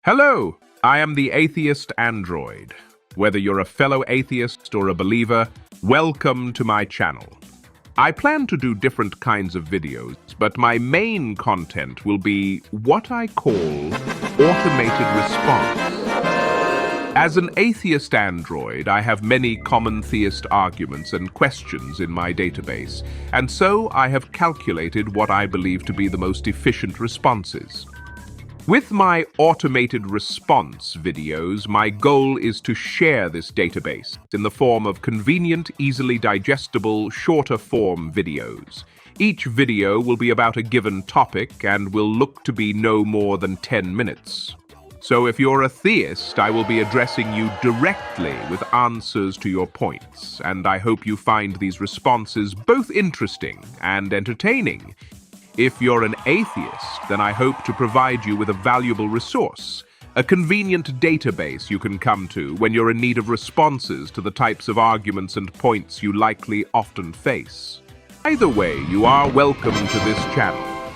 Hello, I am the Atheist Android. Whether you're a fellow atheist or a believer, welcome to my channel. I plan to do different kinds of videos, but my main content will be what I call automated response. As an atheist android, I have many common theist arguments and questions in my database, and so I have calculated what I believe to be the most efficient responses. With my automated response videos, my goal is to share this database in the form of convenient, easily digestible, shorter form videos. Each video will be about a given topic and will look to be no more than 10 minutes. So if you're a theist, I will be addressing you directly with answers to your points, and I hope you find these responses both interesting and entertaining. If you're an atheist, then I hope to provide you with a valuable resource, a convenient database you can come to when you're in need of responses to the types of arguments and points you likely often face. Either way, you are welcome to this channel.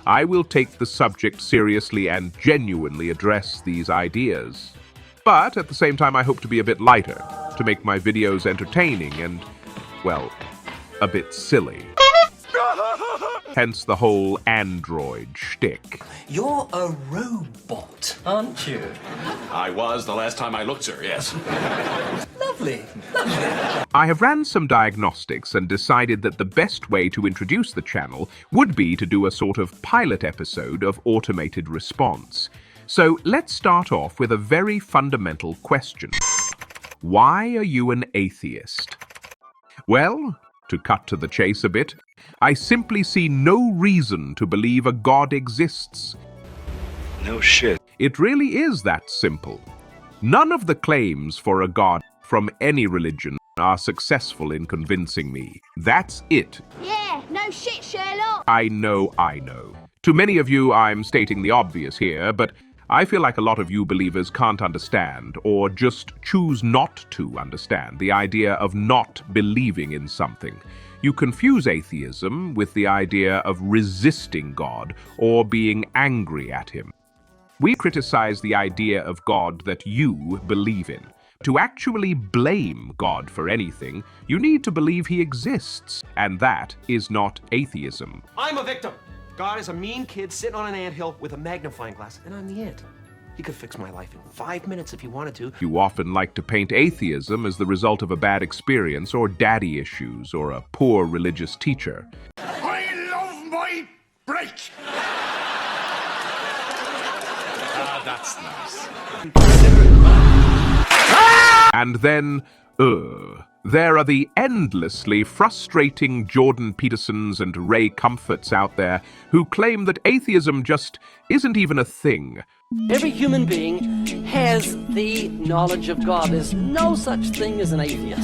I will take the subject seriously and genuinely address these ideas. But at the same time, I hope to be a bit lighter, to make my videos entertaining and, well, a bit silly. Hence the whole android shtick. You're a robot, aren't you? I was the last time I looked, sir, yes. Lovely. I have ran some diagnostics and decided that the best way to introduce the channel would be to do a sort of pilot episode of automated response. So let's start off with a very fundamental question. Why are you an atheist? Well, to cut to the chase a bit, I simply see no reason to believe a God exists. No shit. It really is that simple. None of the claims for a God from any religion are successful in convincing me. That's it. Yeah, no shit, Sherlock. I know. To many of you, I'm stating the obvious here, but I feel like a lot of you believers can't understand, or just choose not to understand, the idea of not believing in something. You confuse atheism with the idea of resisting God or being angry at him. We criticize the idea of God that you believe in. To actually blame God for anything, you need to believe he exists, and that is not atheism. I'm a victim. God is a mean kid sitting on an anthill with a magnifying glass, and I'm the it. He could fix my life in 5 minutes if he wanted to. You often like to paint atheism as the result of a bad experience or daddy issues or a poor religious teacher. I love my break! That's nice. And then, there are the endlessly frustrating Jordan Petersons and Ray Comforts out there who claim that atheism just isn't even a thing. Every human being has the knowledge of God. There's no such thing as an atheist.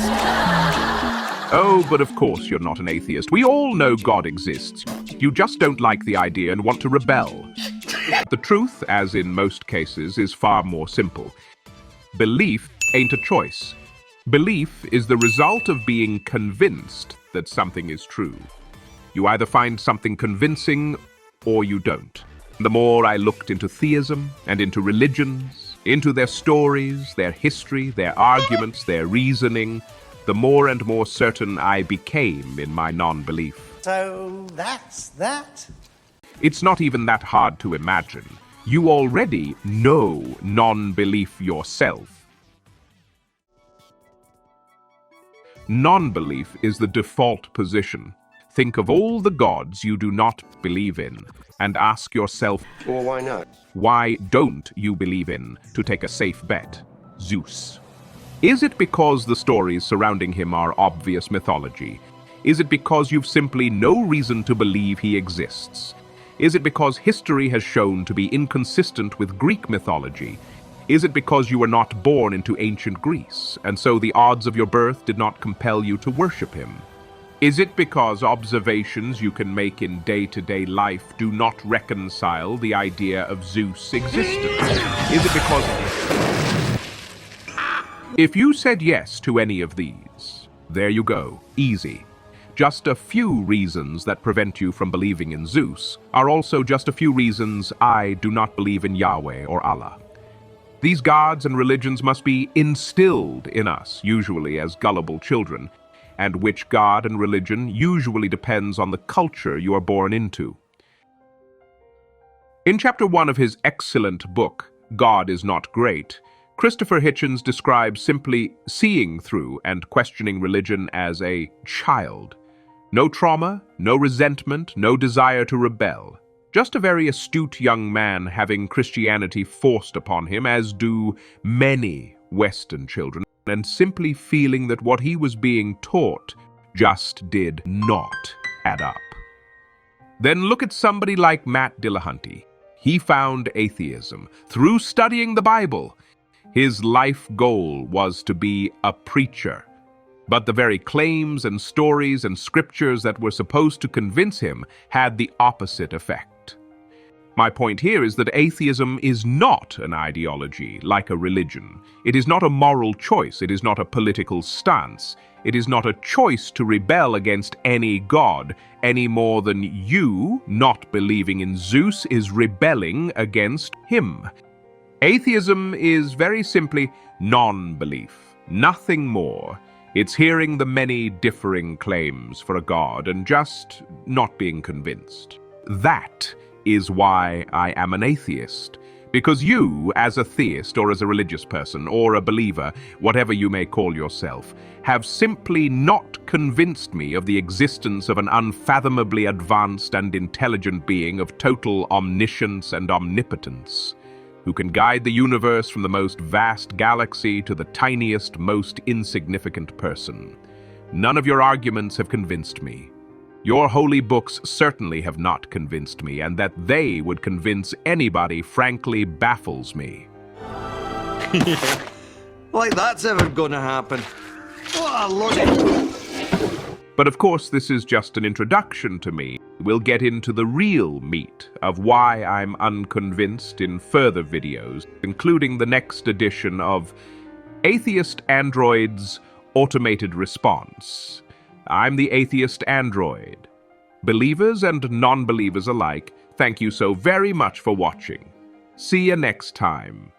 Oh, but of course you're not an atheist. We all know God exists. You just don't like the idea and want to rebel. The truth, as in most cases, is far more simple. Belief ain't a choice. Belief is the result of being convinced that something is true. You either find something convincing or you don't. The more I looked into theism and into religions, into their stories, their history, their arguments, their reasoning, the more and more certain I became in my non-belief. So that's that? It's not even that hard to imagine. You already know non-belief yourself. Non-belief is the default position. Think of all the gods you do not believe in, and ask yourself, Well, why not? why don't you believe in, to take a safe bet, Zeus? Is it because the stories surrounding him are obvious mythology? Is it because you've simply no reason to believe he exists? Is it because history has shown to be inconsistent with Greek mythology? Is it because you were not born into ancient Greece, and so the odds of your birth did not compel you to worship him? Is it because observations you can make in day-to-day life do not reconcile the idea of Zeus' existence? Is it because... If you said yes to any of these, there you go, easy. just a few reasons that prevent you from believing in Zeus are also just a few reasons I do not believe in Yahweh or Allah. These gods and religions must be instilled in us, usually as gullible children, and which god and religion usually depends on the culture you are born into. In Chapter 1 of his excellent book, God is Not Great, Christopher Hitchens describes simply seeing through and questioning religion as a child. No trauma, no resentment, no desire to rebel. Just a very astute young man having Christianity forced upon him, as do many Western children, and simply feeling that what he was being taught just did not add up. Then look at somebody like Matt Dillahunty. He found atheism through studying the Bible. His life goal was to be a preacher. But the very claims and stories and scriptures that were supposed to convince him had the opposite effect. My point here is that atheism is not an ideology like a religion. It is not a moral choice. It is not a political stance. It is not a choice to rebel against any god, any more than you, not believing in Zeus, is rebelling against him. Atheism is very simply non-belief, nothing more. It's hearing the many differing claims for a god and just not being convinced. That is why I am an atheist. Because you, as a theist or as a religious person or a believer, whatever you may call yourself, have simply not convinced me of the existence of an unfathomably advanced and intelligent being of total omniscience and omnipotence, who can guide the universe from the most vast galaxy to the tiniest, most insignificant person. None of your arguments have convinced me. Your holy books certainly have not convinced me, and that they would convince anybody frankly baffles me. Like that's ever gonna happen. What a load. But of course, this is just an introduction to me. We'll get into the real meat of why I'm unconvinced in further videos, including the next edition of Atheist Android's Automated Response. I'm the Atheist Android. Believers and non-believers alike, thank you so very much for watching. See you next time.